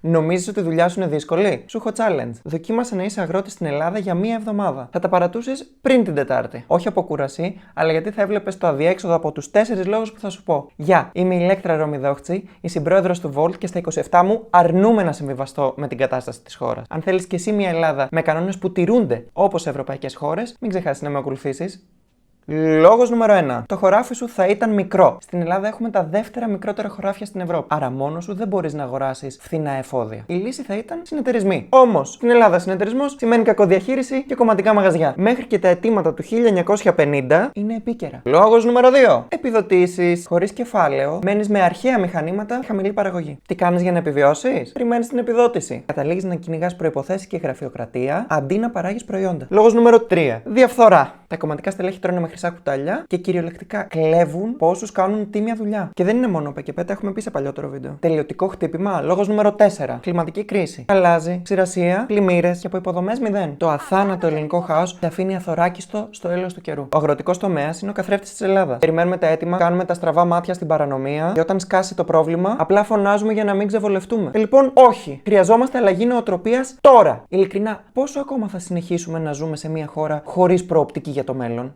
Νομίζεις ότι η δουλειά σου είναι δύσκολη? Σου έχω challenge. Δοκίμασε να είσαι αγρότης στην Ελλάδα για μία εβδομάδα. Θα τα παρατούσες πριν την Τετάρτη. Όχι από κούραση, αλλά γιατί θα έβλεπες το αδιέξοδο από τους 4 λόγους που θα σου πω. Γεια, είμαι η Ηλέκτρα Ρωμιδόχτση, η συμπρόεδρος του Volt και στα 27 μου αρνούμαι να συμβιβαστώ με την κατάσταση της χώρας. Αν θέλεις και εσύ μια Ελλάδα με κανόνες που τηρούνται όπως σε ευρωπαϊκές χώρες, μην ξεχάσεις να με ακολουθήσεις. Λόγος νούμερο 1. Το χωράφι σου θα ήταν μικρό. Στην Ελλάδα έχουμε τα δεύτερα μικρότερα χωράφια στην Ευρώπη. Άρα μόνο σου δεν μπορείς να αγοράσεις φθηνά εφόδια. Η λύση θα ήταν συνεταιρισμοί. Όμως, στην Ελλάδα συνεταιρισμός σημαίνει κακοδιαχείριση και κομματικά μαγαζιά. Μέχρι και τα αιτήματα του 1950 είναι επίκαιρα. Λόγος νούμερο 2. Επιδοτήσεις. Χωρίς κεφάλαιο, μένεις με αρχαία μηχανήματα και χαμηλή παραγωγή. Τι κάνεις για να επιβιώσεις? Περιμένεις την επιδότηση. Καταλήγεις να κυνηγάς προϋποθέσεις και γραφειοκρατία αντί να παράγεις προϊόντα. Λόγος νούμερο 3. Διαφθορά. Τα κομματικά στελέχη τρώνε με χρυσά κουτάλια και κυριολεκτικά κλέβουν πόσους κάνουν τίμια δουλειά. Και δεν είναι μόνο πεκεπέτα, έχουμε πει σε παλιότερο βίντεο. Τελειωτικό χτύπημα. Λόγος νούμερο 4. Κλιματική κρίση. Αλλάζει, ξηρασία, πλημμύρες και από υποδομές 0. Το αθάνατο ελληνικό χάος σε αφήνει αθωράκιστο στο έλεος του καιρού. Ο αγροτικός τομέας είναι ο καθρέφτης της Ελλάδας. Περιμένουμε τα έτοιμα, κάνουμε τα στραβά μάτια στην παρανομία και όταν σκάσει το πρόβλημα, απλά φωνάζουμε για να μην ξεβολευτούμε. Λοιπόν, όχι. Χρειαζόμαστε αλλαγή νοοτροπίας τώρα. Ειλικρινά, πόσο ακόμα θα συνεχίσουμε να ζούμε σε μια χώρα χωρίς προοπτική για το μέλλον?